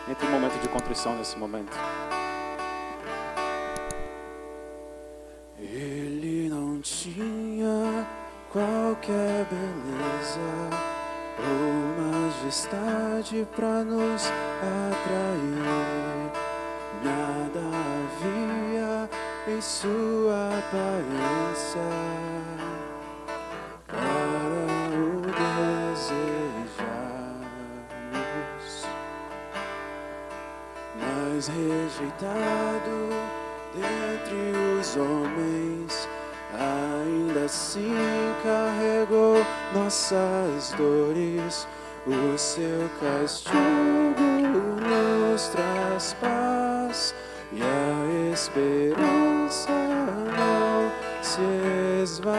Entre um momento de contrição nesse momento. Ele não tinha qualquer beleza ou majestade para nos atrair. Nada havia em sua aparência para o desejarmos, mas rejeitado dentre os homens, ainda assim carregou nossas dores. O seu castigo nos traz paz e a esperança não se esvai.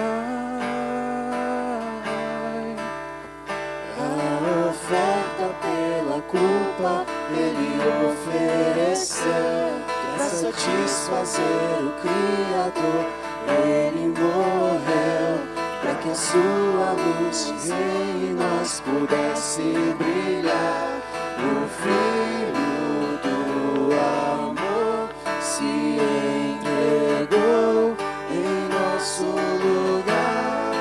A oferta pela culpa ele ofereceu para satisfazer o Criador. Ele morreu para que a sua luz em nós pudesse brilhar. O Filho do amor se entregou em nosso lugar.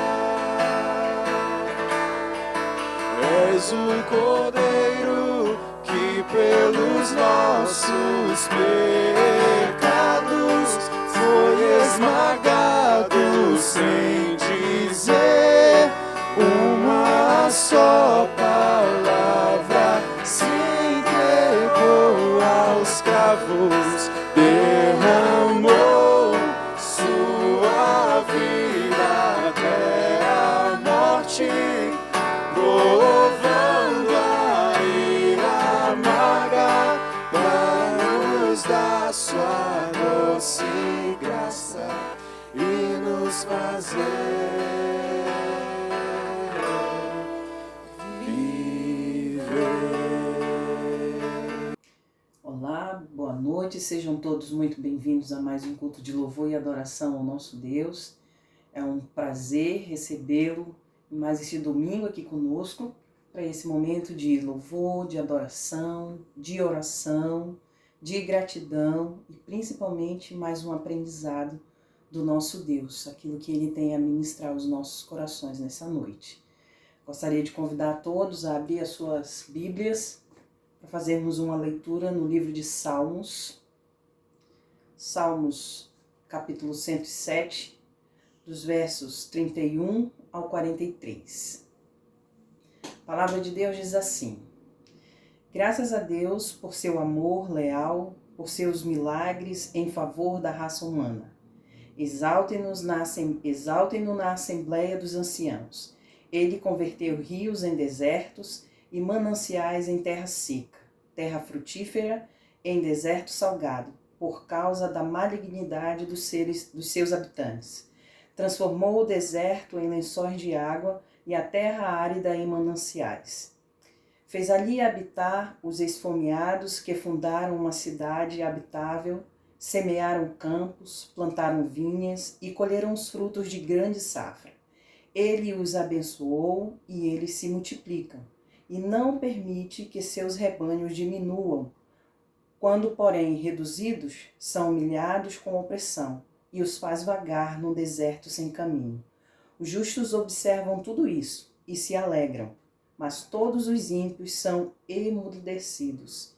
És o Cordeiro que pelos nossos pecados foi esmagado sem dizer uma só palavra. Se entregou aos cravos, derramou sua vida até a morte, provando a ira amarga para nos dar sua doce graça e nos fazer viver. Olá, boa noite, sejam todos muito bem-vindos a mais um culto de louvor e adoração ao nosso Deus. É um prazer recebê-lo mais este domingo aqui conosco, para esse momento de louvor, de adoração, de oração, de gratidão e principalmente mais um aprendizado do nosso Deus, aquilo que Ele tem a ministrar aos nossos corações nessa noite. Gostaria de convidar a todos a abrir as suas Bíblias para fazermos uma leitura no livro de Salmos, capítulo 107, dos versos 31 ao 43. A palavra de Deus diz assim: Graças a Deus por seu amor leal, por seus milagres em favor da raça humana. Exaltem-no na Assembleia dos Anciãos. Ele converteu rios em desertos e mananciais em terra seca, terra frutífera em deserto salgado, por causa da malignidade dos seus habitantes. Transformou o deserto em lençóis de água e a terra árida em mananciais. Fez ali habitar os esfomeados que fundaram uma cidade habitável, semearam campos, plantaram vinhas e colheram os frutos de grande safra. Ele os abençoou e eles se multiplicam, e não permite que seus rebanhos diminuam. Quando, porém, reduzidos, são humilhados com opressão, e os faz vagar no deserto sem caminho. Os justos observam tudo isso e se alegram, mas todos os ímpios são emudecidos.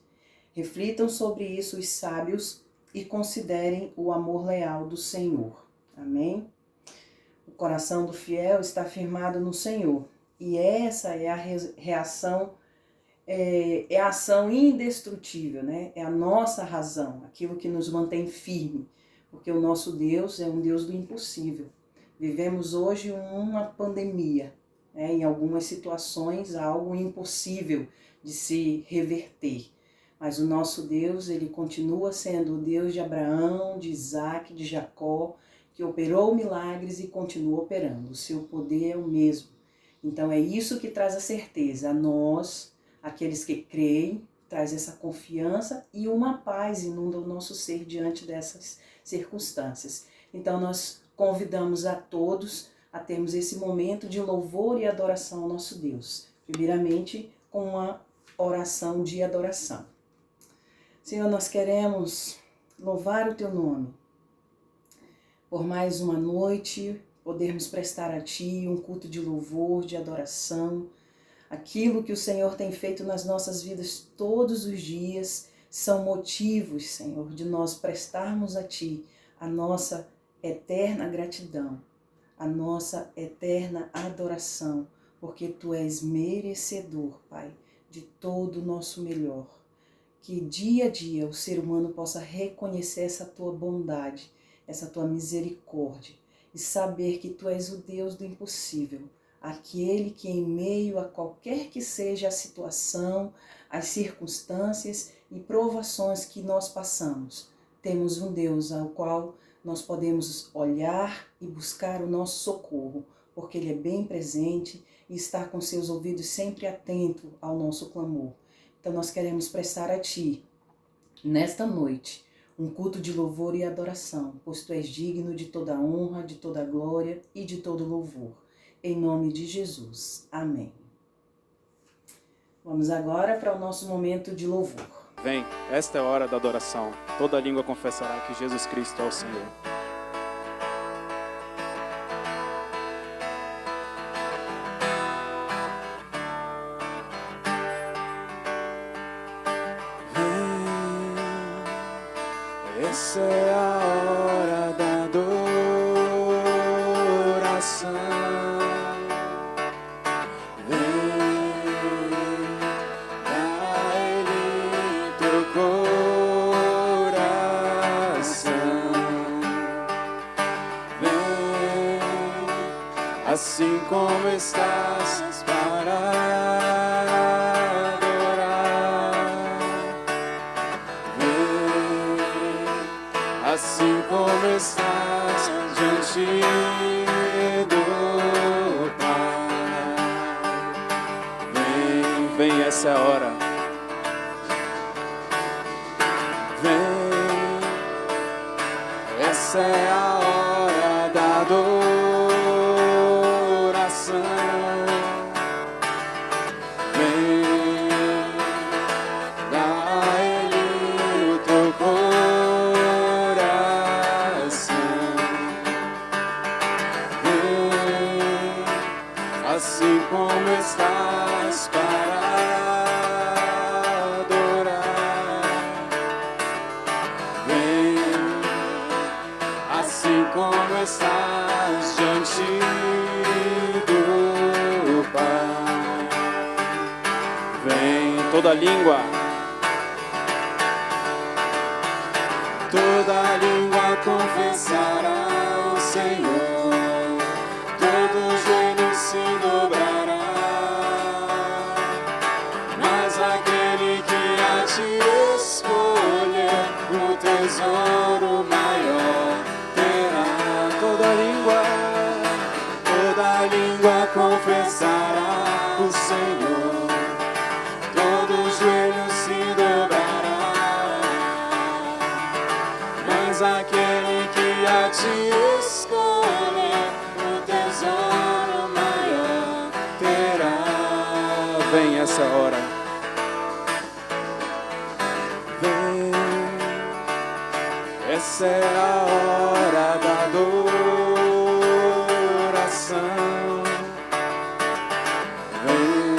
Reflitam sobre isso os sábios e considerem o amor leal do Senhor. Amém? O coração do fiel está firmado no Senhor, e essa é a reação, é a ação indestrutível, né? É a nossa razão, aquilo que nos mantém firme, porque o nosso Deus é um Deus do impossível. Vivemos hoje uma pandemia, né? Em algumas situações, algo impossível de se reverter. Mas o nosso Deus, ele continua sendo o Deus de Abraão, de Isaac, de Jacó, que operou milagres e continua operando. O seu poder é o mesmo. Então é isso que traz a certeza a nós, aqueles que creem, traz essa confiança e uma paz inunda o nosso ser diante dessas circunstâncias. Então nós convidamos a todos a termos esse momento de louvor e adoração ao nosso Deus. Primeiramente com uma oração de adoração. Senhor, nós queremos louvar o Teu nome por mais uma noite, podermos prestar a Ti um culto de louvor, de adoração. Aquilo que o Senhor tem feito nas nossas vidas todos os dias são motivos, Senhor, de nós prestarmos a Ti a nossa eterna gratidão, a nossa eterna adoração, porque Tu és merecedor, Pai, de todo o nosso melhor. Que dia a dia o ser humano possa reconhecer essa Tua bondade, essa Tua misericórdia e saber que Tu és o Deus do impossível, aquele que em meio a qualquer que seja a situação, as circunstâncias e provações que nós passamos, temos um Deus ao qual nós podemos olhar e buscar o nosso socorro, porque Ele é bem presente e está com seus ouvidos sempre atento ao nosso clamor. Então nós queremos prestar a Ti, nesta noite, um culto de louvor e adoração, pois Tu és digno de toda honra, de toda glória e de todo louvor. Em nome de Jesus. Amém. Vamos agora para o nosso momento de louvor. Vem, esta é a hora da adoração. Toda língua confessará que Jesus Cristo é o Senhor. Vem, essa é a hora da adoração. Assim como estás para adorar, vem, assim como estás diante do Pai. Vem, essa é a hora. Vem, essa é a hora da adoração. Assim como estás para adorar, vem, assim como estás diante do Pai. Vem, toda língua confessará o Senhor, todo joelho se dobrará, mas aquele que a ti escolher, o tesouro maior terá. Toda língua confessará o Senhor, todo joelho se dobrará, mas aquele que a ti escolher, o tesouro maior terá. vem essa hora. Vem, essa é a hora da adoração. Vem,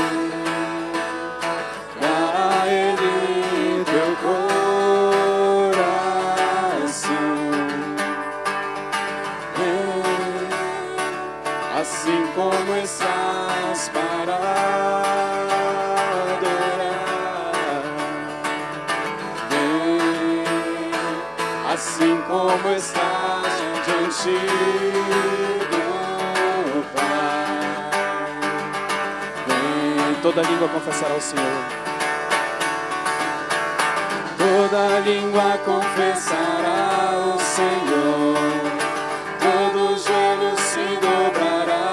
dá a Ele teu coração. Vem, assim como estás para adorar. Vem, assim como estás diante do Pai. Vem, Toda língua confessará o Senhor. toda língua confessará o Senhor, todo joelho se dobrará,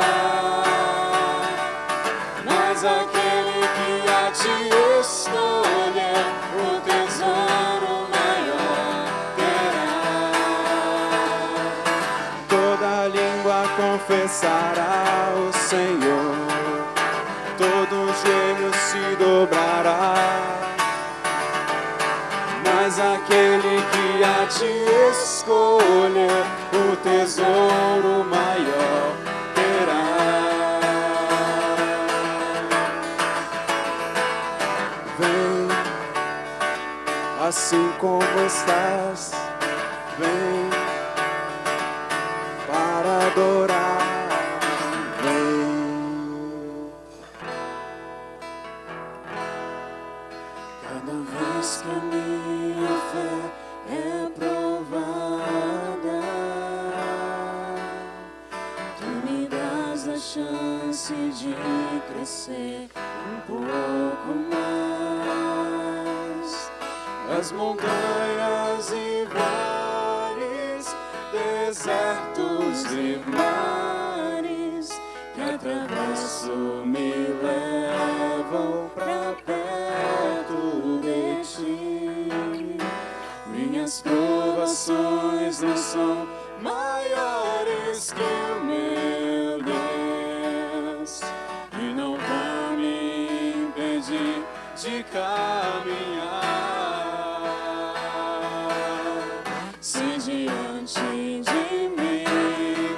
mas aquele que a ti escolher, o tesouro maior terá. Toda língua confessará o Senhor, todo joelho se dobrará, mas Mas aquele que a te escolher, o tesouro maior terá. Vem, assim como estás, vem para adorar. Cada vez que a minha fé é provada, tu me das a chance de crescer um pouco mais. As montanhas e vales, desertos e mares que atravesso me levam pra perto de ti. Minhas provações não são maiores que o meu Deus e não vão me impedir de caminhar. Se diante de mim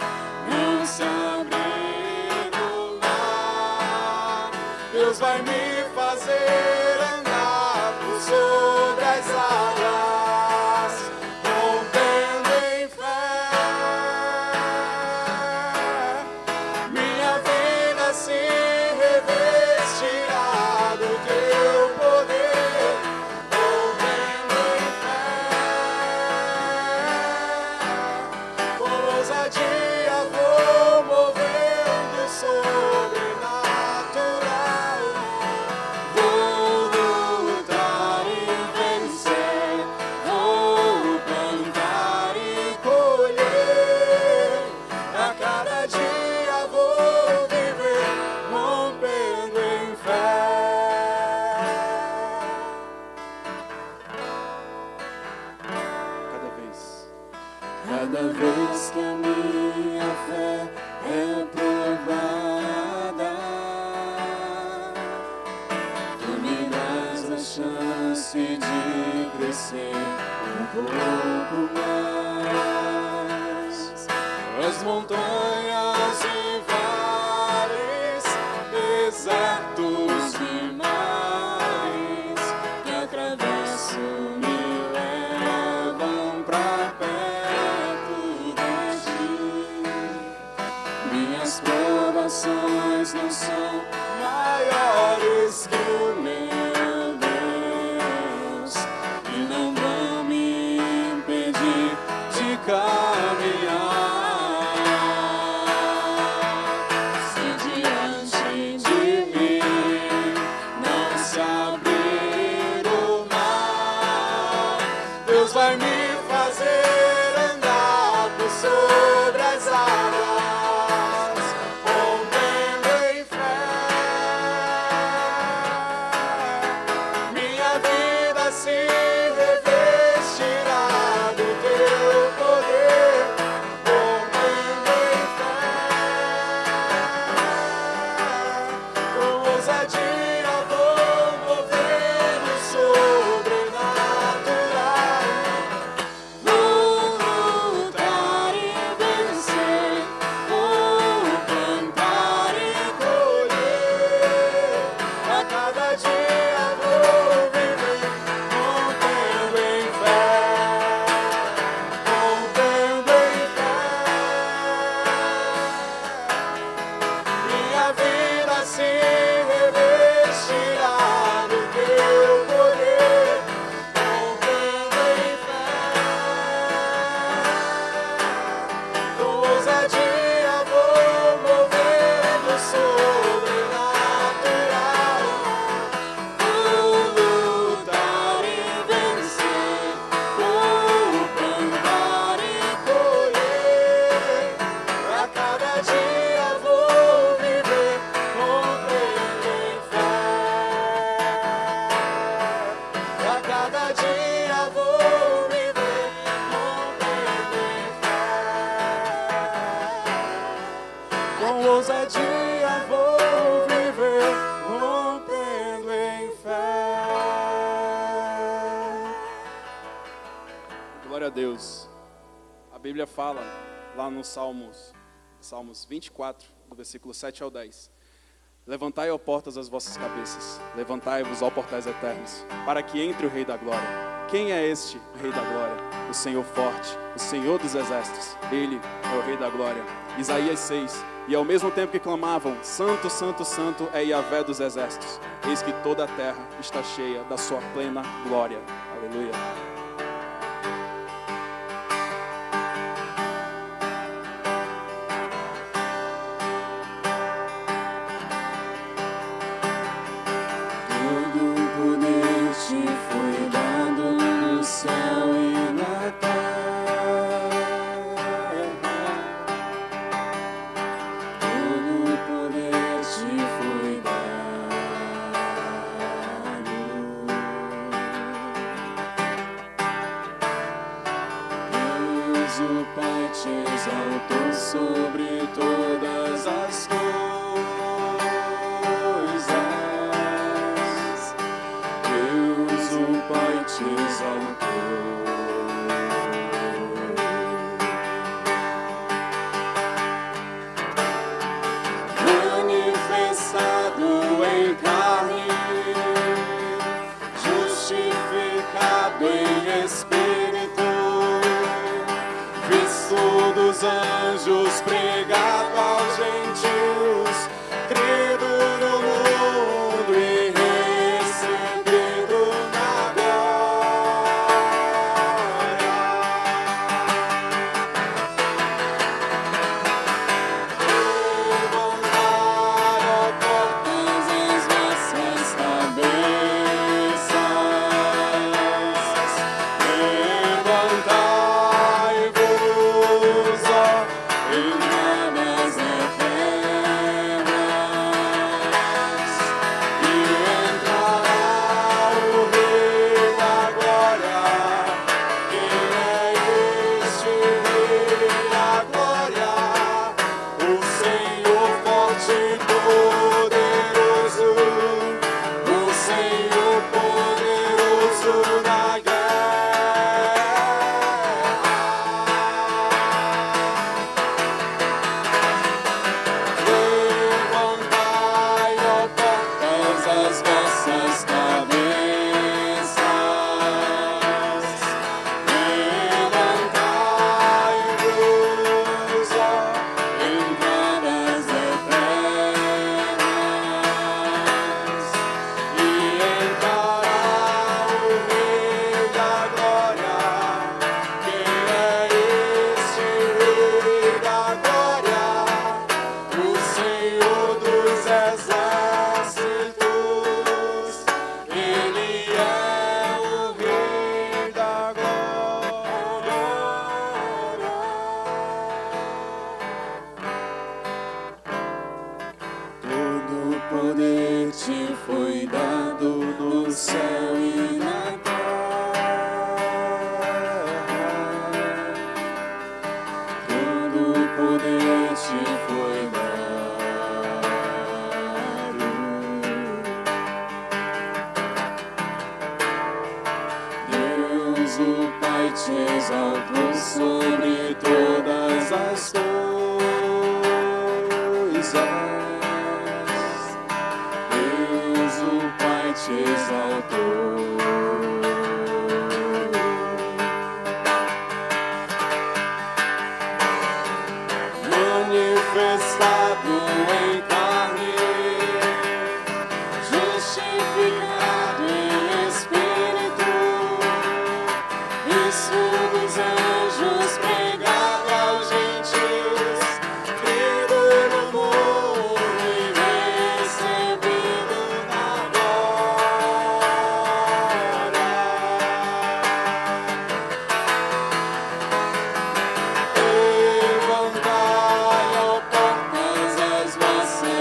não se abrir o mar, Deus vai me fazer andar por sobre as águas, rompendo em fé. Minha vida se revestirá do teu poder, rompendo em fé. Com ousadia vou movendo o sobrenatural. Vou lutar e vencer, vou plantar e colher. A cada dia vou viver, rompendo em fé. Cada vez que a minha fé é provada, tu me das a chance de crescer um pouco mais. As montanhas e vales, desertos e mares que atravesso me levam pra perto de ti. Minhas provações não são maiores que o meu Deus e não vão me impedir de caminhar. Se diante de mim não se abrir o mar, Deus vai me fazer andar por sobre as águas, rompendo em fé. Minha vida se revestirá do teu poder, rompendo em fé. Com ousadia vou movendo o sobrenatural. Vou lutar e vencer, vou plantar e colher. A cada dia vou viver, rompendo em fé, rompendo em fé. Minha vida se revestirá do teu poder, rompendo em fé. Com ousadia vou movendo o sobrenatural. Vou lutar e vencer, vou plantar e colher. A cada dia vou viver, rompendo em fé. A cada dia vou viver, rompendo em fé. Com ousadia vou viver, rompendo em fé. Glória a Deus. A Bíblia fala lá no Salmos 24, do versículo 7 ao 10. Levantai, ó portas, as vossas cabeças. Levantai-vos, ó portais eternos, para que entre o Rei da Glória. Quem é este Rei da Glória? O Senhor forte, o Senhor dos exércitos. Ele é o Rei da Glória. Isaías 6. E ao mesmo tempo que clamavam, Santo, Santo, Santo é Yahvé dos exércitos. Eis que toda a terra está cheia da sua plena glória. Aleluia. Todo poder te foi dado no céu e na terra. Todo poder te foi dado. Deus, o Pai, te exaltou sobre todas as coisas. Deus, o Pai, te exaltou. Manifestado em carne, justificado em espírito, visto dos anjos, pregado aos gentios, crido no mundo e recebido na glória. Levantai, ó portas, as vossas cabeças. Levantai-vos, ó entradas eternas, e entrará o Rei da Glória. Quem é este Rei da Glória? O Senhor forte e poderoso, o Senhor poderoso na guerra. Levantai, ó portas, as vossas cabeças. Levantai-vos, ó entradas eternas, e entrará o Rei da Glória. Quem é este Rei da Glória? O Senhor dos exércitos. Ele é o Rei da Glória. Todo poder te foi dado no céu e na terra. Todo poder te foi dado. Deus, o Pai, te exaltou sobre todas as coisas. Deus, o Pai, te exaltou. Manifestado em carne, justificado em espírito, visto dos anjos, pregado aos gentios, crido no mundo e recebido na glória. Levantai, ó portas, as vossas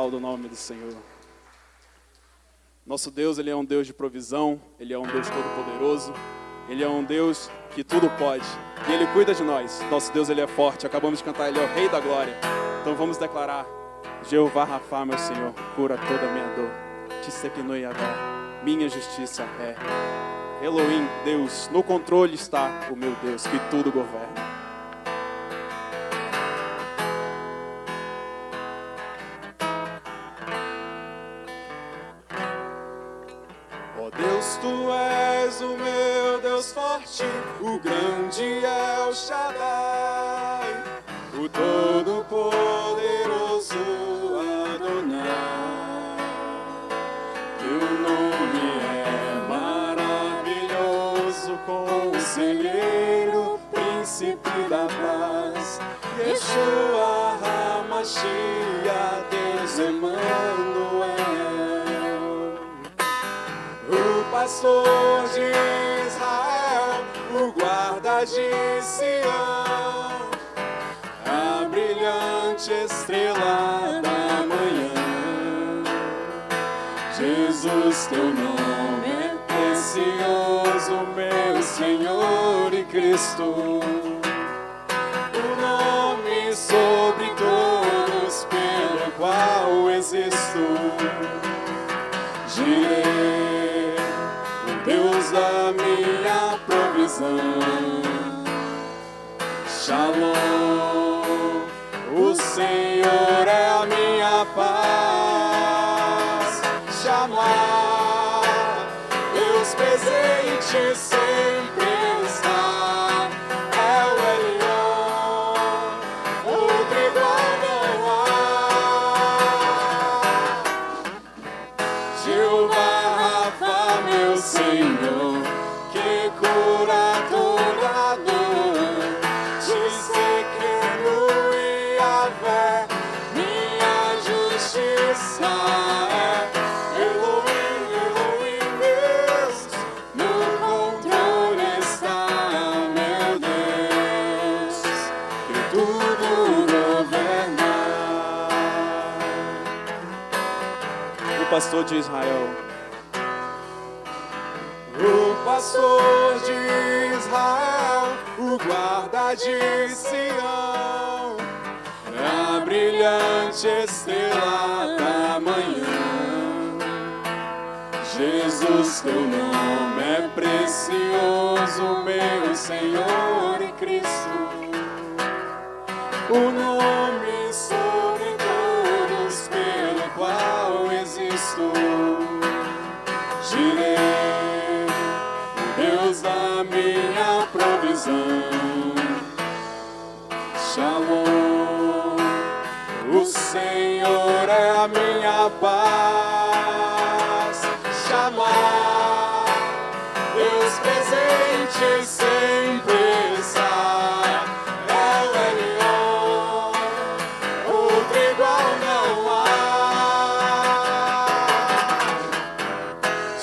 Aplauda o nome do Senhor. Nosso Deus, Ele é um Deus de provisão, Ele é um Deus todo-poderoso, Ele é um Deus que tudo pode, e Ele cuida de nós. Nosso Deus, Ele é forte, acabamos de cantar, Ele é o Rei da Glória. Então vamos declarar: Jeová Rafa, meu Senhor, cura toda a minha dor. Tissekinu Yahvé, minha justiça é. Elohim, Deus, no controle está o meu Deus, que tudo governa. Ó Deus, Tu és o meu Deus forte, o grande El Shaddai, o Todo-Poderoso Adonai. Teu nome é maravilhoso, Conselheiro, Príncipe da Paz, Yeshua HaMashiach, Deus Emmanuel. O pastor de Israel, o guarda de Sião, a brilhante estrela da manhã. Jesus, Teu nome é precioso, meu Senhor e Cristo, o nome sobre todos pelo qual existo. Jireh, o Deus da minha provisão. Shalom, o Senhor é a minha paz. Shammah, Deus presente sempre está. El Elyon, outro igual não há. Jeová Rafa, meu Senhor, que cura toda dor. Tissekinu Yahvé, minha justiça é. Elohim, Elohim, Deus, no controle está, meu Deus, que tudo governa. O pastor de Israel, O pastor de Israel, o guarda de Sião, a brilhante estrela da manhã. Jesus, Teu nome é precioso, meu Senhor e Cristo, o nome sobre todos pelo qual existo. Jireh, o Deus da minha provisão. Shalom, o Senhor é a minha paz. Shammah, Deus presente sempre está. El Elyon, outro igual não há.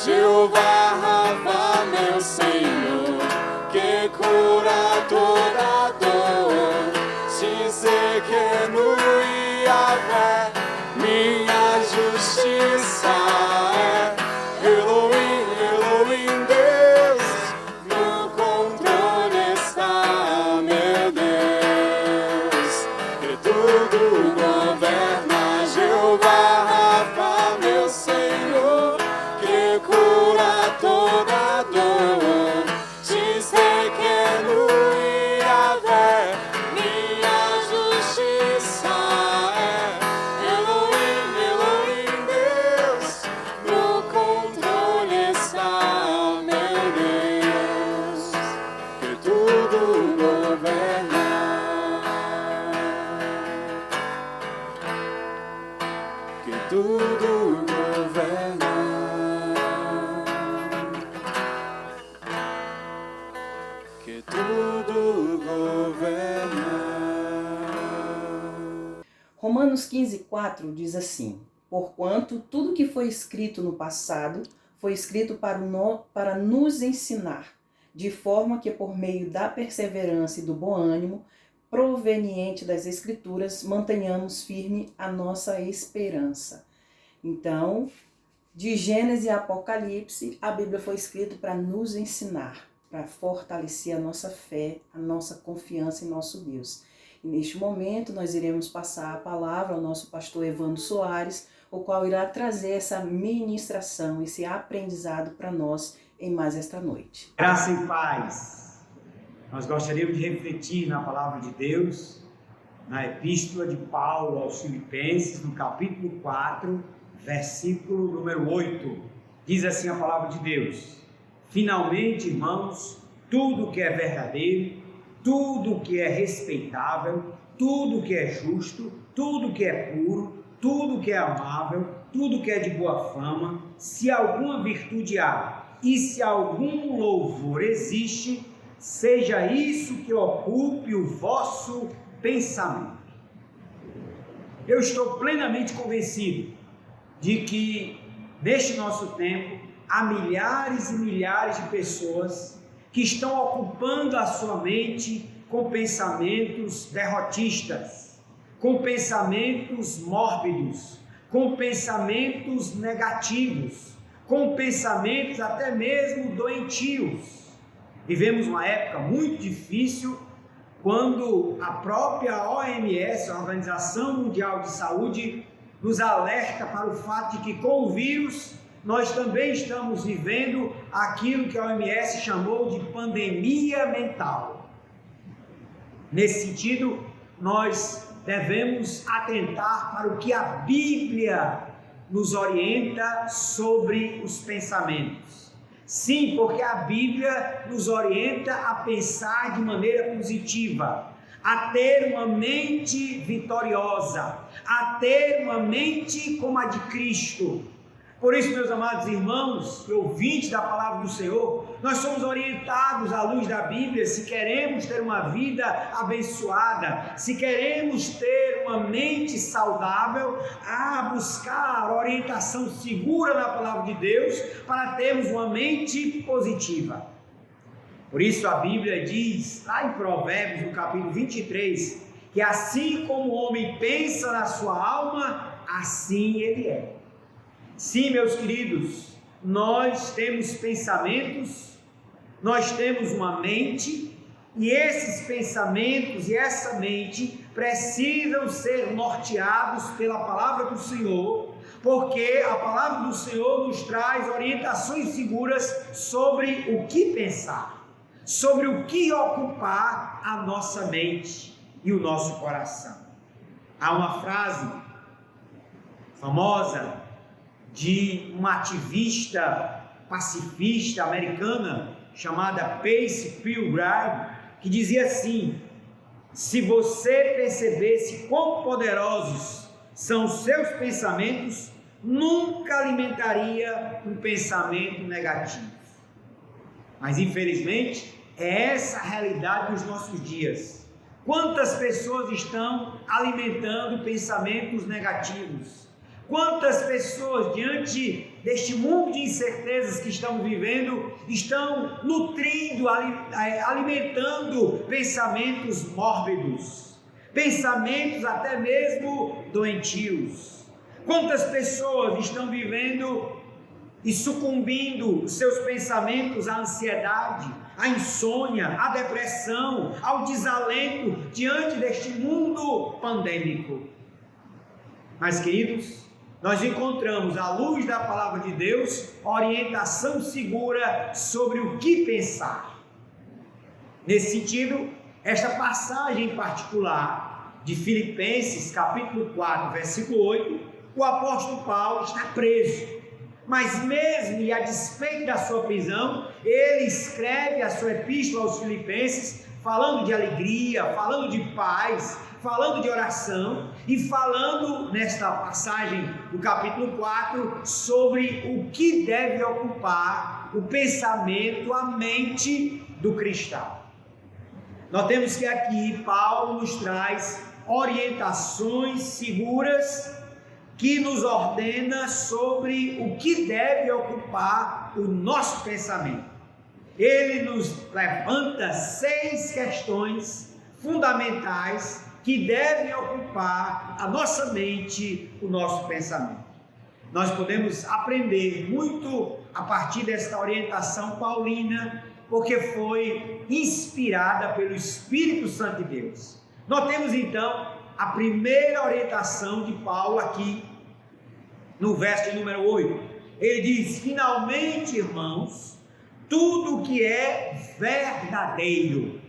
Jeová Rafa, meu Senhor, que cura toda dor. Tissekinu Yahvé, minha justiça é. Elohim, Elohim, Deus, no controle está, meu Deus, que tudo governa. Jeová Rafa, meu Senhor, que cura toda dor. Tissekinu Yahvé, minha justiça é. Elohim, Elohim, Deus, no controle está, meu Deus, que tudo governa. Que tudo governa. Que tudo governa. Romanos 15:4 diz assim: Porquanto tudo que foi escrito no passado foi escrito para nos ensinar, de forma que por meio da perseverança e do bom ânimo proveniente das Escrituras, mantenhamos firme a nossa esperança. Então, de Gênesis a Apocalipse, a Bíblia foi escrita para nos ensinar, para fortalecer a nossa fé, a nossa confiança em nosso Deus. E neste momento, nós iremos passar a palavra ao nosso pastor Evandro Soares, o qual irá trazer essa ministração, esse aprendizado para nós em mais esta noite. Graça e paz. Nós gostaríamos de refletir na palavra de Deus, na epístola de Paulo aos Filipenses, no capítulo 4, versículo número 8. Diz assim a palavra de Deus: finalmente, irmãos, tudo que é verdadeiro, tudo que é respeitável, tudo que é justo, tudo que é puro, tudo que é amável, tudo que é de boa fama, se alguma virtude há e se algum louvor existe, seja isso que ocupe o vosso pensamento. Eu estou plenamente convencido de que neste nosso tempo há milhares e milhares de pessoas que estão ocupando a sua mente com pensamentos derrotistas, com pensamentos mórbidos, com pensamentos negativos, com pensamentos até mesmo doentios. Vivemos uma época muito difícil, quando a própria OMS, a Organização Mundial de Saúde, nos alerta para o fato de que com o vírus nós também estamos vivendo aquilo que a OMS chamou de pandemia mental. Nesse sentido, nós devemos atentar para o que a Bíblia nos orienta sobre os pensamentos. Sim, porque a Bíblia nos orienta a pensar de maneira positiva, a ter uma mente vitoriosa, a ter uma mente como a de Cristo. Por isso, meus amados irmãos e ouvintes da palavra do Senhor, nós somos orientados à luz da Bíblia se queremos ter uma vida abençoada, se queremos ter uma mente saudável, a buscar orientação segura na palavra de Deus para termos uma mente positiva. Por isso a Bíblia diz, lá em Provérbios, no capítulo 23, que assim como o homem pensa na sua alma, assim ele é. Sim, meus queridos, nós temos pensamentos, nós temos uma mente, e esses pensamentos e essa mente precisam ser norteados pela palavra do Senhor, porque a palavra do Senhor nos traz orientações seguras sobre o que pensar, sobre o que ocupar a nossa mente e o nosso coração. Há uma frase famosa de uma ativista pacifista americana chamada Pace Pilgrim, que dizia assim: se você percebesse quão poderosos são os seus pensamentos, nunca alimentaria um pensamento negativo. Mas infelizmente é essa a realidade dos nossos dias. Quantas pessoas estão alimentando pensamentos negativos? Quantas pessoas, diante deste mundo de incertezas que estamos vivendo, estão nutrindo, alimentando pensamentos mórbidos, pensamentos até mesmo doentios? Quantas pessoas estão vivendo e sucumbindo os seus pensamentos à ansiedade, à insônia, à depressão, ao desalento diante deste mundo pandêmico? Mas, queridos, nós encontramos, à luz da palavra de Deus, orientação segura sobre o que pensar. Nesse sentido, esta passagem em particular de Filipenses, capítulo 4, versículo 8, o apóstolo Paulo está preso. Mas mesmo e a despeito da sua prisão, ele escreve a sua epístola aos Filipenses, falando de alegria, falando de paz, falando de oração e falando nesta passagem do capítulo 4 sobre o que deve ocupar o pensamento, a mente do cristão. Notemos que aqui Paulo nos traz orientações seguras que nos ordena sobre o que deve ocupar o nosso pensamento. Ele nos levanta 6 questões fundamentais que devem ocupar a nossa mente, o nosso pensamento. Nós podemos aprender muito a partir desta orientação paulina, porque foi inspirada pelo Espírito Santo de Deus. Notemos então a primeira orientação de Paulo aqui, no verso de número 8. Ele diz: finalmente, irmãos, tudo que é verdadeiro.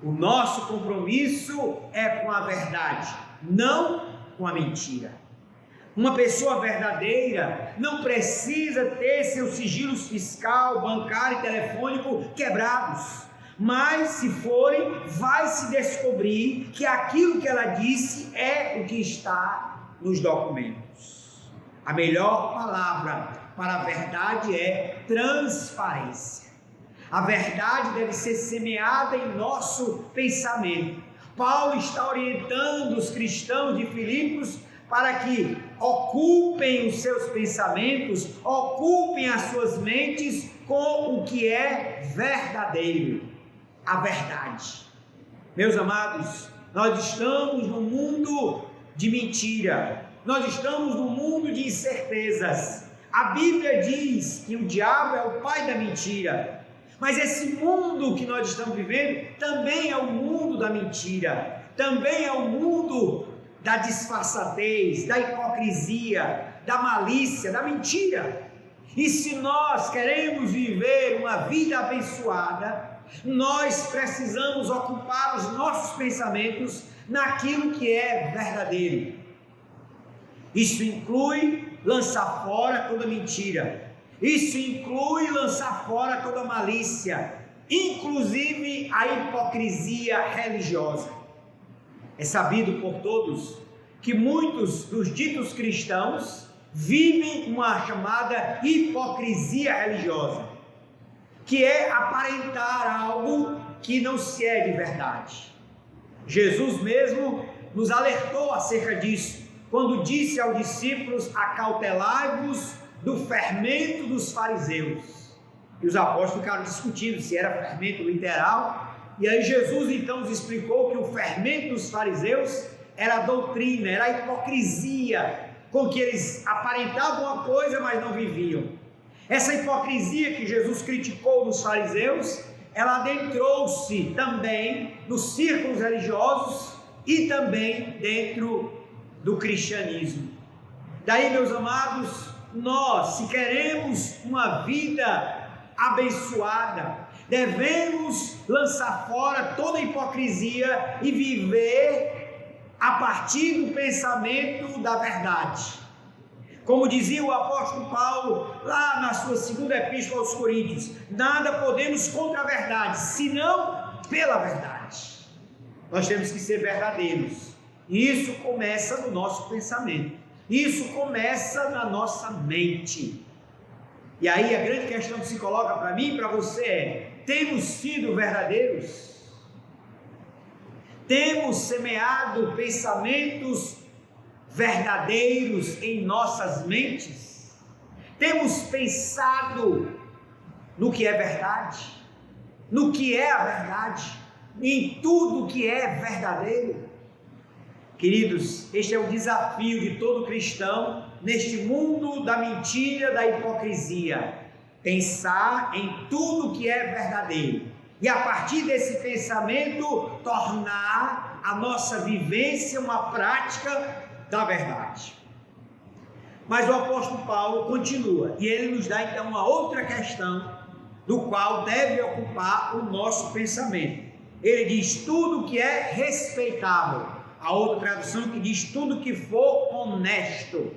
O nosso compromisso é com a verdade, não com a mentira. Uma pessoa verdadeira não precisa ter seus sigilos fiscal, bancário e telefônico quebrados. Mas se forem, vai se descobrir que aquilo que ela disse é o que está nos documentos. A melhor palavra para a verdade é transparência. A verdade deve ser semeada em nosso pensamento. Paulo está orientando os cristãos de Filipos para que ocupem os seus pensamentos, ocupem as suas mentes com o que é verdadeiro, a verdade. Meus amados, nós estamos num mundo de mentira, nós estamos num mundo de incertezas. A Bíblia diz que o diabo é o pai da mentira, mas esse mundo que nós estamos vivendo também é o mundo da mentira, também é o mundo da disfarçatez, da hipocrisia, da malícia, da mentira. E se nós queremos viver uma vida abençoada, nós precisamos ocupar os nossos pensamentos naquilo que é verdadeiro. Isso inclui lançar fora toda mentira, isso inclui lançar fora toda malícia, inclusive a hipocrisia religiosa. É sabido por todos que muitos dos ditos cristãos vivem uma chamada hipocrisia religiosa, que é aparentar algo que não se é de verdade. Jesus mesmo nos alertou acerca disso, quando disse aos discípulos: acautelai-vos do fermento dos fariseus. E os apóstolos ficaram discutindo se era fermento literal. E aí Jesus então nos explicou que o fermento dos fariseus era a doutrina, era a hipocrisia, com que eles aparentavam uma coisa, mas não viviam. Essa hipocrisia que Jesus criticou nos fariseus, ela adentrou-se também nos círculos religiosos e também dentro do cristianismo. Daí, meus amados, nós, se queremos uma vida abençoada, devemos lançar fora toda a hipocrisia e viver a partir do pensamento da verdade. Como dizia o apóstolo Paulo lá na sua segunda epístola aos Coríntios: nada podemos contra a verdade, senão pela verdade. Nós temos que ser verdadeiros. E isso começa no nosso pensamento. Isso começa na nossa mente. E aí a grande questão que se coloca para mim e para você é: temos sido verdadeiros? Temos semeado pensamentos verdadeiros em nossas mentes? Temos pensado no que é verdade? No que é a verdade? Em tudo que é verdadeiro? Queridos, este é o desafio de todo cristão neste mundo da mentira, da hipocrisia. Pensar em tudo que é verdadeiro e a partir desse pensamento tornar a nossa vivência uma prática da verdade. Mas o apóstolo Paulo continua e ele nos dá então uma outra questão do qual deve ocupar o nosso pensamento. Ele diz: tudo que é respeitável. A outra tradução que diz: tudo que for honesto.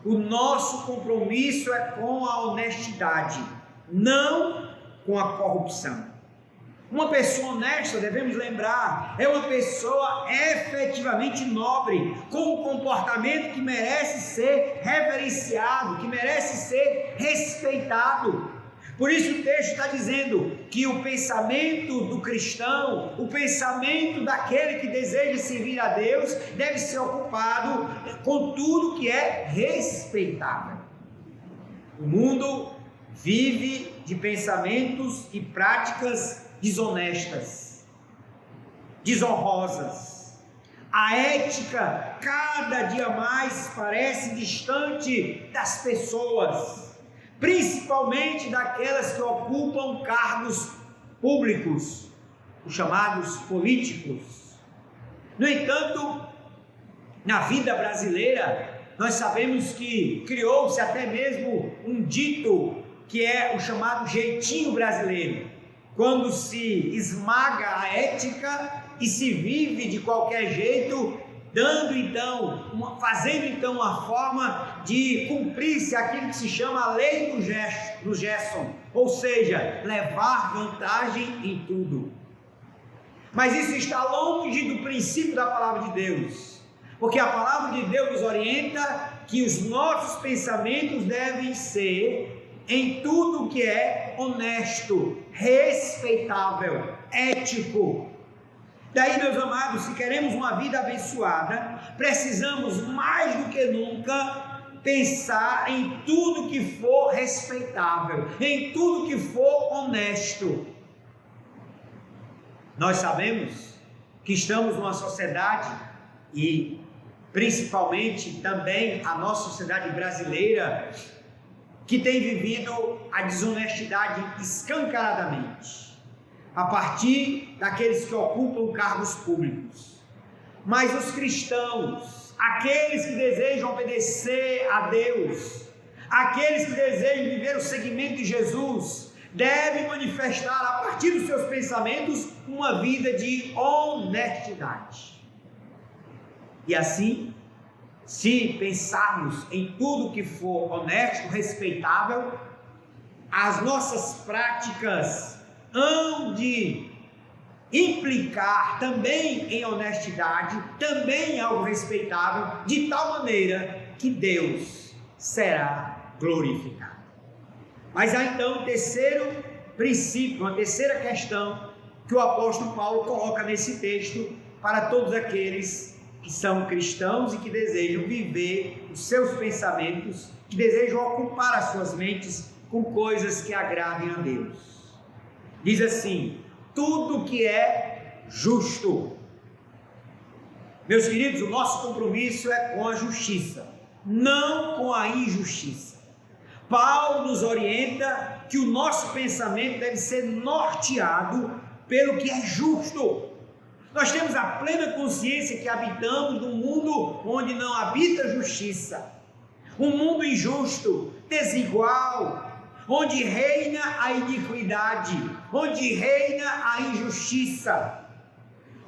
O nosso compromisso é com a honestidade, não com a corrupção. Uma pessoa honesta, devemos lembrar, é uma pessoa efetivamente nobre, com um comportamento que merece ser reverenciado, que merece ser respeitado. Por isso o texto está dizendo que o pensamento do cristão, o pensamento daquele que deseja servir a Deus, deve ser ocupado com tudo que é respeitável. O mundo vive de pensamentos e práticas desonestas. desonrosas. A ética cada dia mais parece distante das pessoas, principalmente daquelas que ocupam cargos públicos, os chamados políticos. No entanto, na vida brasileira, nós sabemos que criou-se até mesmo um dito que é o chamado jeitinho brasileiro, quando se esmaga a ética e se vive de qualquer jeito, fazendo então uma forma de cumprir-se aquilo que se chama a lei do Gerson, ou seja, levar vantagem em tudo. Mas isso está longe do princípio da palavra de Deus, porque a palavra de Deus nos orienta que os nossos pensamentos devem ser em tudo que é honesto, respeitável, ético. Daí, meus amados, se queremos uma vida abençoada, precisamos mais do que nunca pensar em tudo que for respeitável, em tudo que for honesto. Nós sabemos que estamos numa sociedade, e principalmente também a nossa sociedade brasileira, que tem vivido a desonestidade escancaradamente, a partir daqueles que ocupam cargos públicos. Mas os cristãos, aqueles que desejam obedecer a Deus, aqueles que desejam viver o seguimento de Jesus, devem manifestar a partir dos seus pensamentos uma vida de honestidade. E assim, se pensarmos em tudo que for honesto, respeitável, as nossas práticas hão de implicar também em honestidade, também em algo respeitável, de tal maneira que Deus será glorificado. Mas há então um terceiro princípio, uma terceira questão que o apóstolo Paulo coloca nesse texto para todos aqueles que são cristãos e que desejam viver os seus pensamentos, que desejam ocupar as suas mentes com coisas que agradem a Deus. Diz assim: tudo que é justo. Meus queridos, o nosso compromisso é com a justiça, não com a injustiça. Paulo nos orienta que o nosso pensamento deve ser norteado pelo que é justo. Nós temos a plena consciência que habitamos num mundo onde não habita justiça, um mundo injusto, desigual, onde reina a iniquidade, onde reina a injustiça.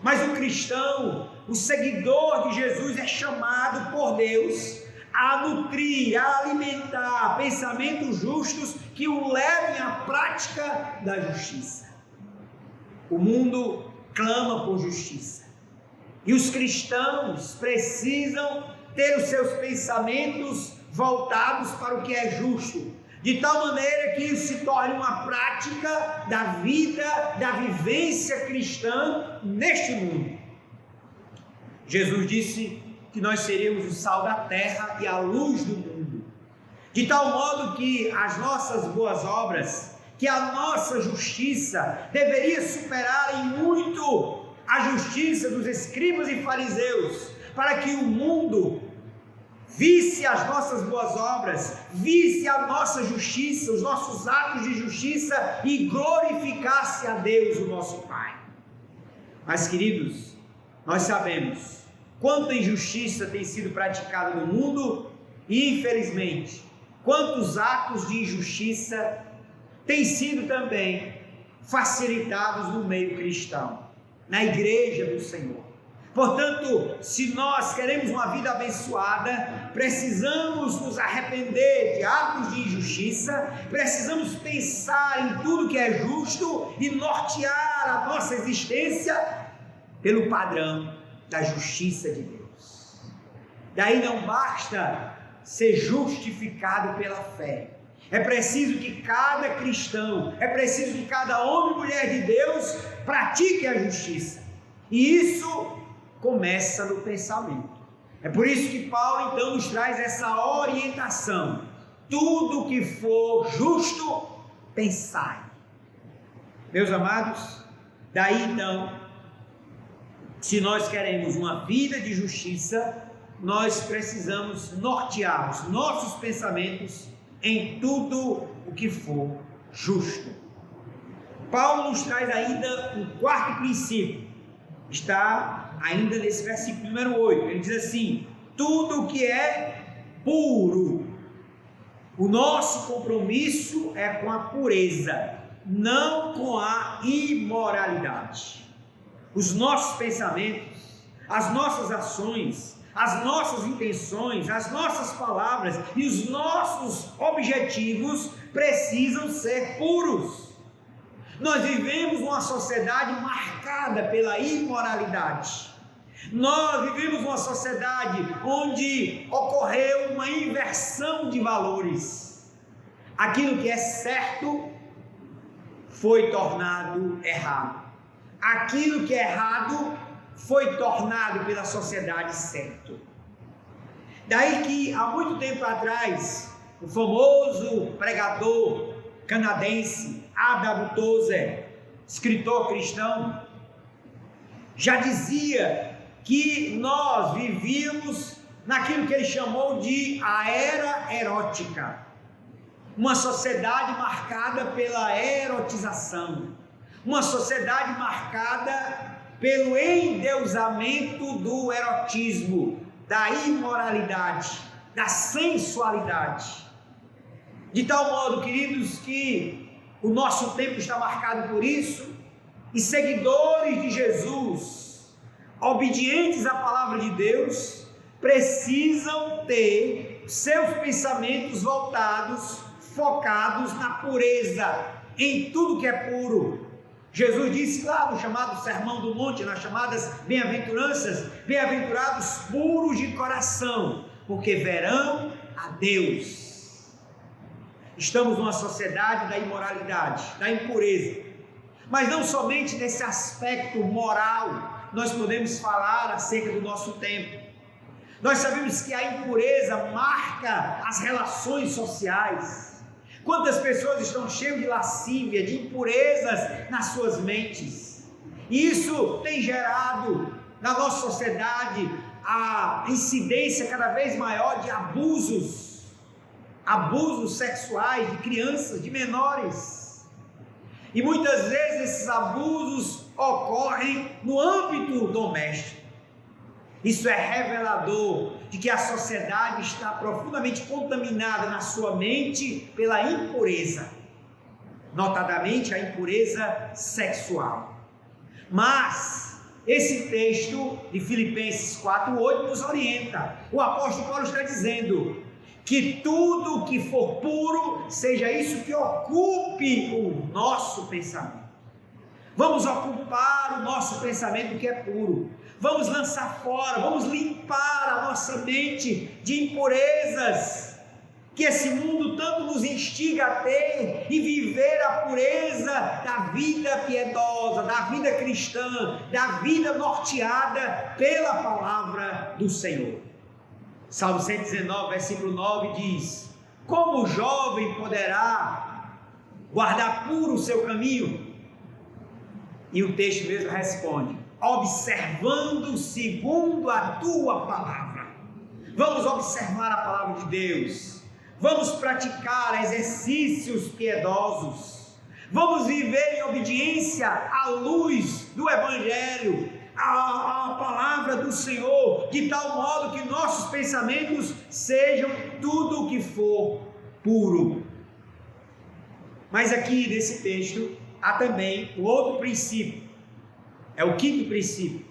Mas o cristão, o seguidor de Jesus, é chamado por Deus a nutrir, a alimentar pensamentos justos que o levem à prática da justiça. O mundo clama por justiça, e os cristãos precisam ter os seus pensamentos voltados para o que é justo, de tal maneira que isso se torne uma prática da vida, da vivência cristã neste mundo. Jesus disse que nós seríamos o sal da terra e a luz do mundo, de tal modo que as nossas boas obras, que a nossa justiça deveria superar em muito a justiça dos escribas e fariseus, para que o mundo visse as nossas boas obras, visse a nossa justiça, os nossos atos de justiça e glorificasse a Deus, o nosso Pai. Mas, queridos, nós sabemos quanta injustiça tem sido praticada no mundo e, infelizmente, quantos atos de injustiça têm sido também facilitados no meio cristão, na igreja do Senhor. Portanto, se nós queremos uma vida abençoada, precisamos nos arrepender de atos de injustiça, precisamos pensar em tudo que é justo e nortear a nossa existência pelo padrão da justiça de Deus. Daí não basta ser justificado pela fé. É preciso que cada cristão, é preciso que cada homem e mulher de Deus pratique a justiça. E isso começa no pensamento. É por isso que Paulo então nos traz essa orientação: tudo que for justo, pensai. Meus amados, daí então Se nós queremos uma vida de justiça, nós precisamos nortear os nossos pensamentos em tudo o que for justo. Paulo nos traz ainda um quarto princípio, está ainda nesse versículo número 8, ele diz assim: tudo o que é puro. O nosso compromisso é com a pureza, não com a imoralidade. Os nossos pensamentos, as nossas ações, as nossas intenções, as nossas palavras e os nossos objetivos precisam ser puros. Nós vivemos uma sociedade marcada pela imoralidade. Nós vivemos uma sociedade onde ocorreu uma inversão de valores. Aquilo que é certo foi tornado errado. Aquilo que é errado foi tornado pela sociedade certo. Daí que há muito tempo atrás, o famoso pregador canadense A.W. Tozer, escritor cristão, já dizia que nós vivíamos naquilo que ele chamou de a era erótica, uma sociedade marcada pela erotização, uma sociedade marcada pelo endeusamento do erotismo, da imoralidade, da sensualidade. De tal modo, queridos, que o nosso tempo está marcado por isso, e seguidores de Jesus, obedientes à palavra de Deus, precisam ter seus pensamentos voltados, focados na pureza, em tudo que é puro. Jesus disse lá no chamado Sermão do Monte, nas chamadas bem-aventuranças: bem-aventurados puros de coração, porque verão a Deus. Estamos numa sociedade da imoralidade, da impureza, mas não somente nesse aspecto moral, nós podemos falar acerca do nosso tempo. Nós sabemos que a impureza marca as relações sociais. Quantas pessoas estão cheias de lascívia, de impurezas nas suas mentes. E isso tem gerado na nossa sociedade a incidência cada vez maior de abusos sexuais de crianças, de menores. E muitas vezes esses abusos ocorrem no âmbito doméstico. Isso é revelador de que a sociedade está profundamente contaminada na sua mente pela impureza, notadamente a impureza sexual. Mas esse texto de Filipenses 4:8 nos orienta. O apóstolo Paulo está dizendo que tudo que for puro, seja isso que ocupe o nosso pensamento. Vamos ocupar o nosso pensamento que é puro. Vamos lançar fora, vamos limpar a nossa mente de impurezas que esse mundo tanto nos instiga a ter e viver a pureza da vida piedosa, da vida cristã, da vida norteada pela palavra do Senhor. Salmo 119, versículo 9 diz: como o jovem poderá guardar puro o seu caminho? E o texto mesmo responde: observando segundo a tua palavra. Vamos observar a palavra de Deus, vamos praticar exercícios piedosos, vamos viver em obediência à luz do Evangelho, a palavra do Senhor, de tal modo que nossos pensamentos sejam tudo o que for puro. Mas aqui nesse texto há também o outro princípio, é o quinto princípio.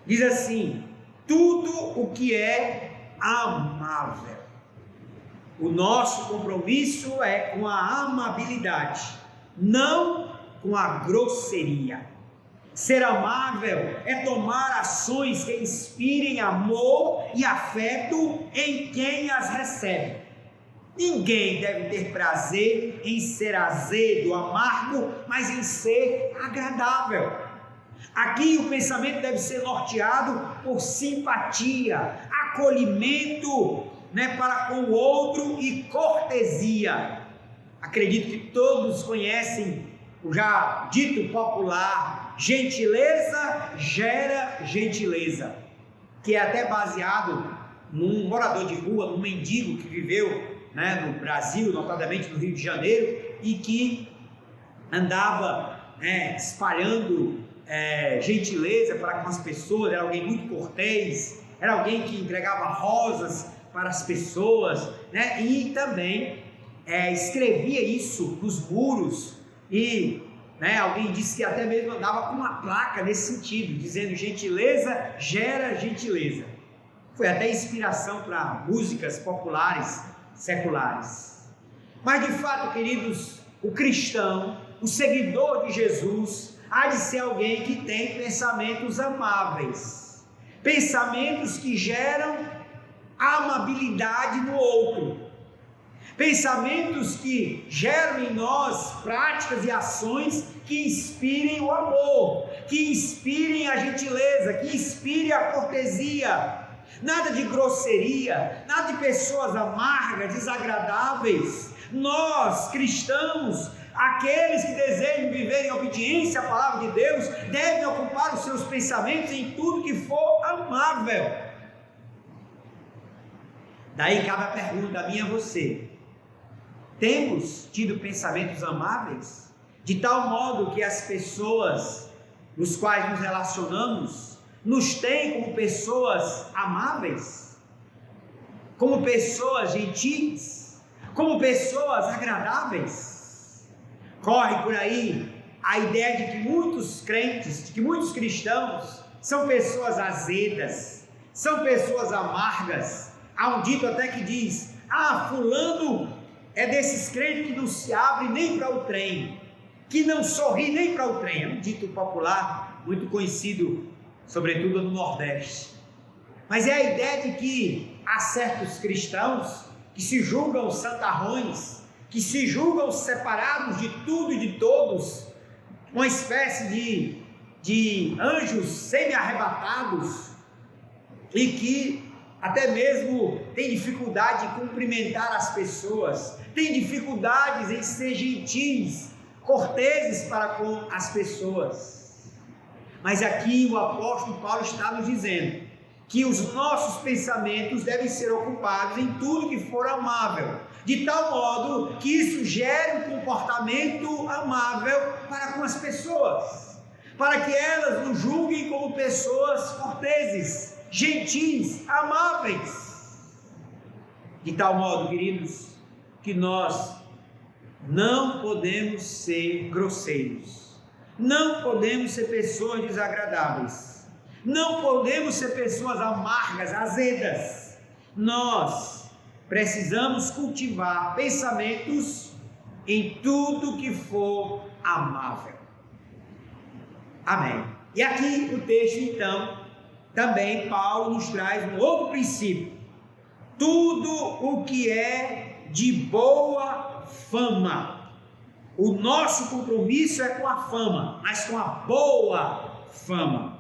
Diz assim: tudo o que é amável. O nosso compromisso é com a amabilidade, não com a grosseria. Ser amável é tomar ações que inspirem amor e afeto em quem as recebe. Ninguém deve ter prazer em ser azedo, amargo, mas em ser agradável. Aqui o pensamento deve ser norteado por simpatia, acolhimento, para com o outro e cortesia. Acredito que todos conhecem o já dito popular: gentileza gera gentileza, que é até baseado num morador de rua, num mendigo que viveu, né, no Brasil, notadamente no Rio de Janeiro, e que andava espalhando gentileza para com as pessoas. Era alguém muito cortês, era alguém que entregava rosas para as pessoas, né, e também escrevia isso nos muros, e alguém disse que até mesmo andava com uma placa nesse sentido, dizendo: gentileza gera gentileza. Foi até inspiração para músicas populares seculares. Mas de fato, queridos, o cristão, o seguidor de Jesus, há de ser alguém que tem pensamentos amáveis, pensamentos que geram amabilidade no outro, pensamentos que geram em nós práticas e ações que inspirem o amor, que inspirem a gentileza, que inspirem a cortesia. Nada de grosseria, nada de pessoas amargas, desagradáveis. Nós, cristãos, aqueles que desejam viver em obediência à palavra de Deus, devem ocupar os seus pensamentos em tudo que for amável. Daí cabe a pergunta a mim e a você: temos tido pensamentos amáveis? De tal modo que as pessoas nos quais nos relacionamos nos têm como pessoas amáveis, como pessoas gentis, como pessoas agradáveis? Corre por aí a ideia de que muitos crentes, de que muitos cristãos são pessoas azedas, são pessoas amargas. Há um dito até que diz: fulano é desses crentes que não se abre nem para o trem, que não sorri nem para o trem. É um dito popular muito conhecido, sobretudo no Nordeste. Mas é a ideia de que há certos cristãos que se julgam santarrões, que se julgam separados de tudo e de todos, uma espécie de anjos semi-arrebatados, e que até mesmo tem dificuldade em cumprimentar as pessoas, tem dificuldades em ser gentis, corteses para com as pessoas. Mas aqui o apóstolo Paulo está nos dizendo que os nossos pensamentos devem ser ocupados em tudo que for amável, de tal modo que isso gere um comportamento amável para com as pessoas, para que elas nos julguem como pessoas corteses, gentis, amáveis. De tal modo, queridos, que nós não podemos ser grosseiros, não podemos ser pessoas desagradáveis, não podemos ser pessoas amargas, azedas. Nós precisamos cultivar pensamentos em tudo que for amável. Amém. E aqui o texto, então, também Paulo nos traz um outro princípio: tudo o que é de boa fama. O nosso compromisso é com a fama, mas com a boa fama.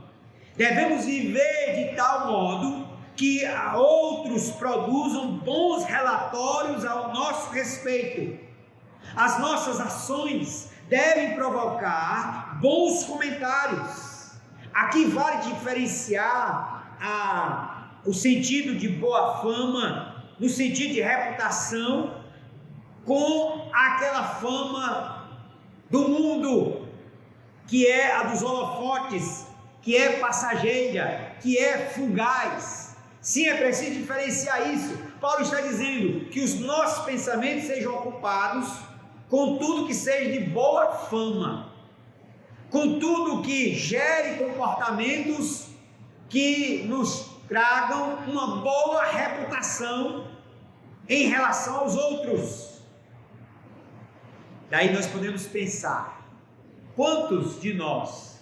Devemos viver de tal modo que outros produzam bons relatórios ao nosso respeito. As nossas ações devem provocar bons comentários. Aqui vale diferenciar o sentido de boa fama, no sentido de reputação, com aquela fama do mundo, que é a dos holofotes, que é passageira, que é fugaz. Sim, é preciso diferenciar isso. Paulo está dizendo que os nossos pensamentos sejam ocupados com tudo que seja de boa fama, com tudo que gere comportamentos que nos tragam uma boa reputação em relação aos outros. Daí nós podemos pensar: quantos de nós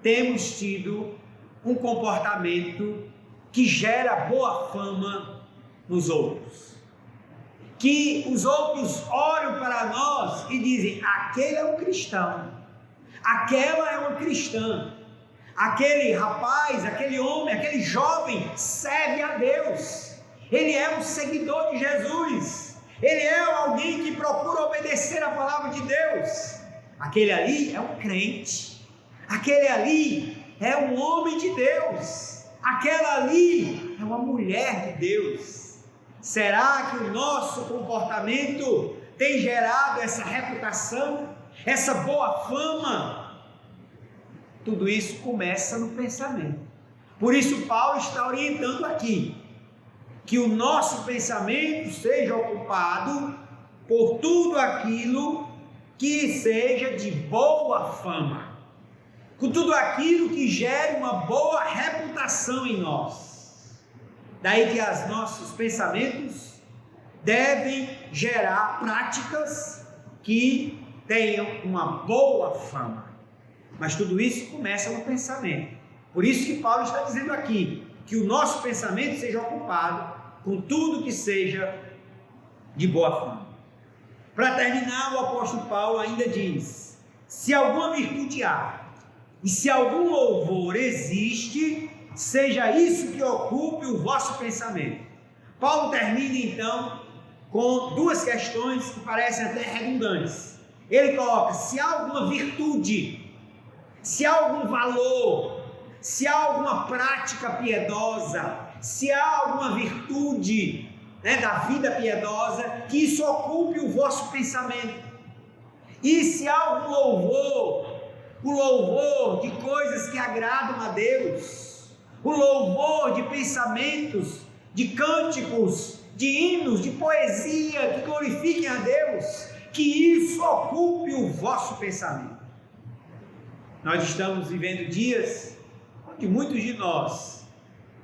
temos tido um comportamento que gera boa fama nos outros? Que os outros olham para nós e dizem: aquele é um cristão, aquela é uma cristã, aquele rapaz, aquele homem, aquele jovem serve a Deus, ele é um seguidor de Jesus, ele é alguém que procura obedecer a palavra de Deus. Aquele ali é um crente, Aquele ali é um homem de Deus. Aquela ali é uma mulher de Deus. Será que o nosso comportamento tem gerado essa reputação, essa boa fama? Tudo isso começa no pensamento. Por isso Paulo está orientando aqui que o nosso pensamento seja ocupado por tudo aquilo que seja de boa fama, com tudo aquilo que gere uma boa reputação em nós. Daí que os nossos pensamentos devem gerar práticas que tenham uma boa fama. Mas tudo isso começa no pensamento. Por isso que Paulo está dizendo aqui que o nosso pensamento seja ocupado com tudo que seja de boa fama. Para terminar, o apóstolo Paulo ainda diz: se alguma virtude há e se algum louvor existe, seja isso que ocupe o vosso pensamento. Paulo termina então com duas questões que parecem até redundantes. Ele coloca: se há alguma virtude, se há algum valor, se há alguma prática piedosa, se há alguma virtude da vida piedosa, que isso ocupe o vosso pensamento. E se há algum louvor, o louvor de coisas que agradam a Deus, o louvor de pensamentos, de cânticos, de hinos, de poesia que glorifiquem a Deus, que isso ocupe o vosso pensamento. Nós estamos vivendo dias onde muitos de nós,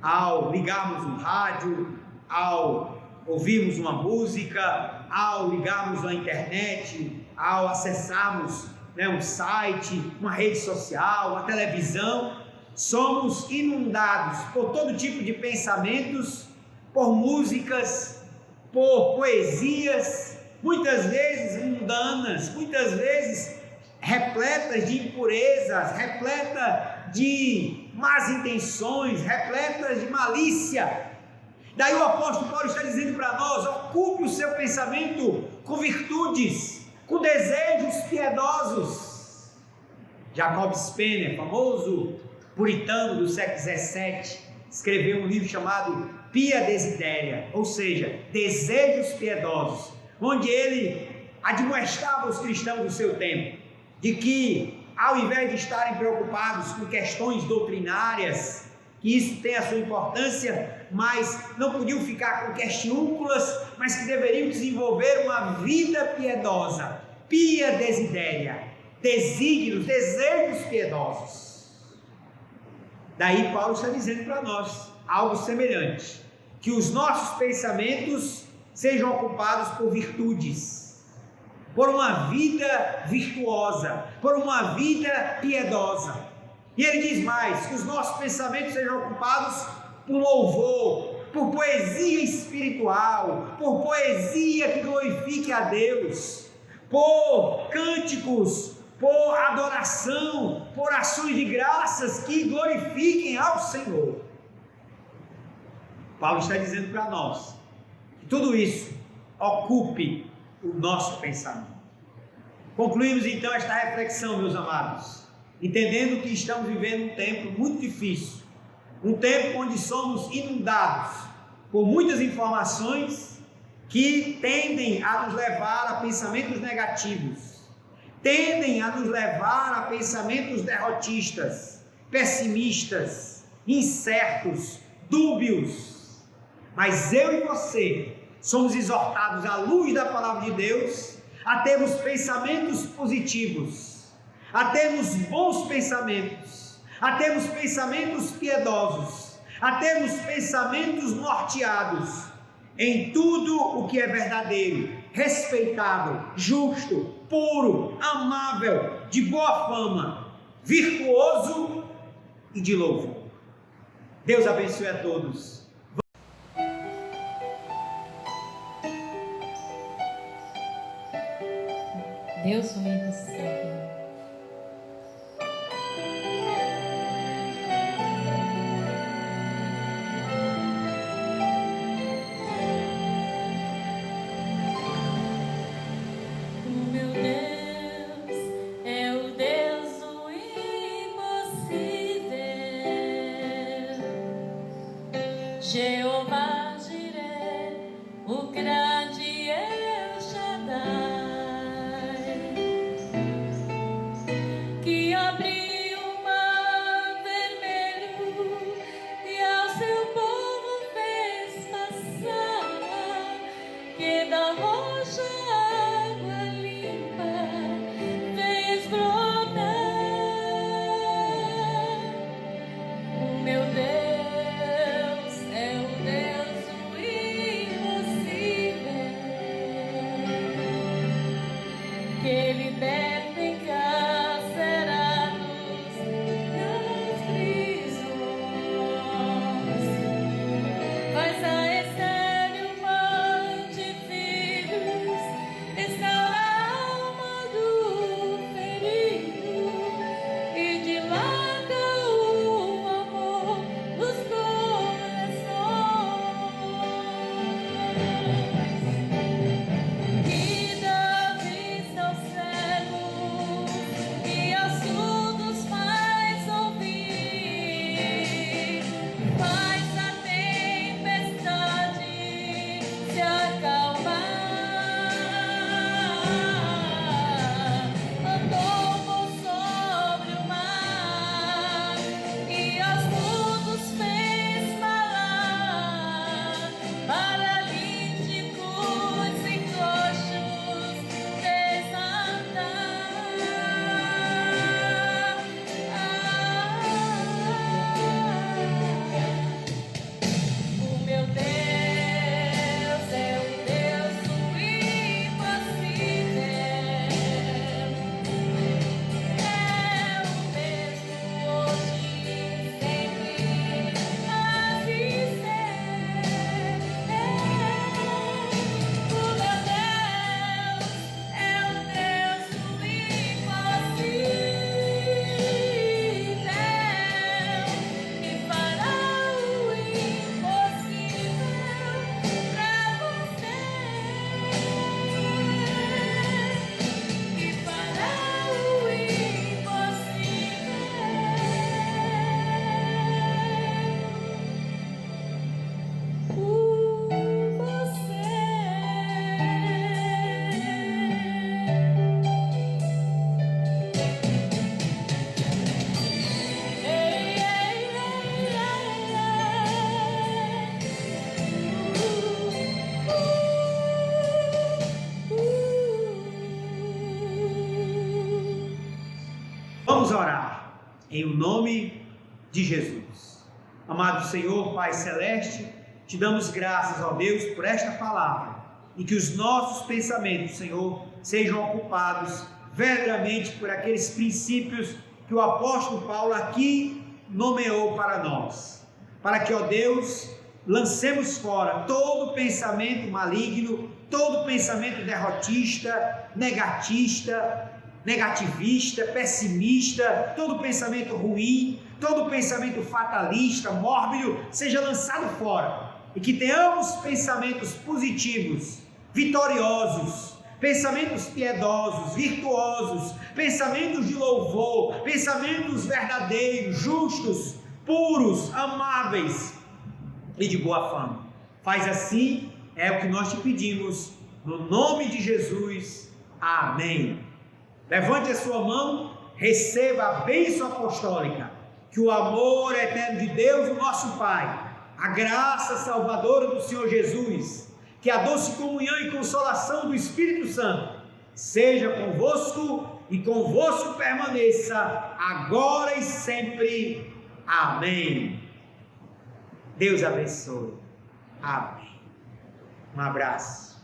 ao ligarmos um rádio, ao ouvirmos uma música, ao ligarmos a internet, ao acessarmos um site, uma rede social, uma televisão, somos inundados por todo tipo de pensamentos, por músicas, por poesias, muitas vezes mundanas, muitas vezes repletas de impurezas, repletas de más intenções, repletas de malícia. Daí o apóstolo Paulo está dizendo para nós: ocupe o seu pensamento com virtudes, com desejos piedosos. Jacob Spener, famoso puritano do século XVII, escreveu um livro chamado Pia Desideria, ou seja, desejos piedosos, onde ele admoestava os cristãos do seu tempo de que, ao invés de estarem preocupados com questões doutrinárias, que isso tem a sua importância, mas não podiam ficar com questiúnculas, mas que deveriam desenvolver uma vida piedosa, pia desideria, desígnios, desejos piedosos. Daí Paulo está dizendo para nós algo semelhante, que os nossos pensamentos sejam ocupados por virtudes, por uma vida virtuosa, por uma vida piedosa. E ele diz mais: que os nossos pensamentos sejam ocupados por louvor, por poesia espiritual, por poesia que glorifique a Deus, por cânticos, por adoração, por ações de graças que glorifiquem ao Senhor. Paulo está dizendo para nós que tudo isso ocupe o nosso pensamento. Concluímos então esta reflexão, meus amados, entendendo que estamos vivendo um tempo muito difícil, um tempo onde somos inundados por muitas informações que tendem a nos levar a pensamentos negativos, tendem a nos levar a pensamentos derrotistas, pessimistas, incertos, dúbios. Mas eu e você somos exortados à luz da palavra de Deus a termos pensamentos positivos, a termos bons pensamentos, a termos pensamentos piedosos, a termos pensamentos norteados em tudo o que é verdadeiro, respeitável, justo, puro, amável, de boa fama, virtuoso e de louvor. Deus abençoe a todos. Deus foi em você. O meu Deus é o Deus do impossível. Jeová Jireh, o grande El Shaddai, que abriu o mar vermelho e ao seu povo fez passar, que da rocha água limpa fez brotar. O meu Deus é o Deus do impossível, que liberta encarcerados nas prisões, faz a estéril mãe de filhos, restaura a alma do ferido e dilata o amor dos corações, que dá vista aos cegos e aos surdos faz ouvir, faz a tempestade se acalmar, andou por sobre o mar e aos mudos fez falar, paralíticos e coxos fez andar. O meu Deus é o Deus do impossível, é o mesmo hoje e sempre assim será. O meu Deus é o Deus do impossível, que fará o impossível pra você, que fará o impossível por você. Vamos orar em o nome de Jesus. Amado Senhor, Pai Celeste, te damos graças, ó Deus, por esta palavra e que os nossos pensamentos, Senhor, sejam ocupados verdadeiramente por aqueles princípios que o apóstolo Paulo aqui nomeou para nós, para que, ó Deus, lancemos fora todo pensamento maligno, todo pensamento derrotista, negativista, pessimista, todo pensamento ruim, todo pensamento fatalista, mórbido, seja lançado fora e que tenhamos pensamentos positivos, vitoriosos, pensamentos piedosos, virtuosos, pensamentos de louvor, pensamentos verdadeiros, justos, puros, amáveis e de boa fama. Faz assim, é o que nós te pedimos, no nome de Jesus. Amém. Levante a sua mão, receba a bênção apostólica, que o amor eterno de Deus, o nosso Pai, a graça salvadora do Senhor Jesus, que a doce comunhão e consolação do Espírito Santo seja convosco e convosco permaneça agora e sempre. Amém. Deus abençoe. Amém. Um abraço.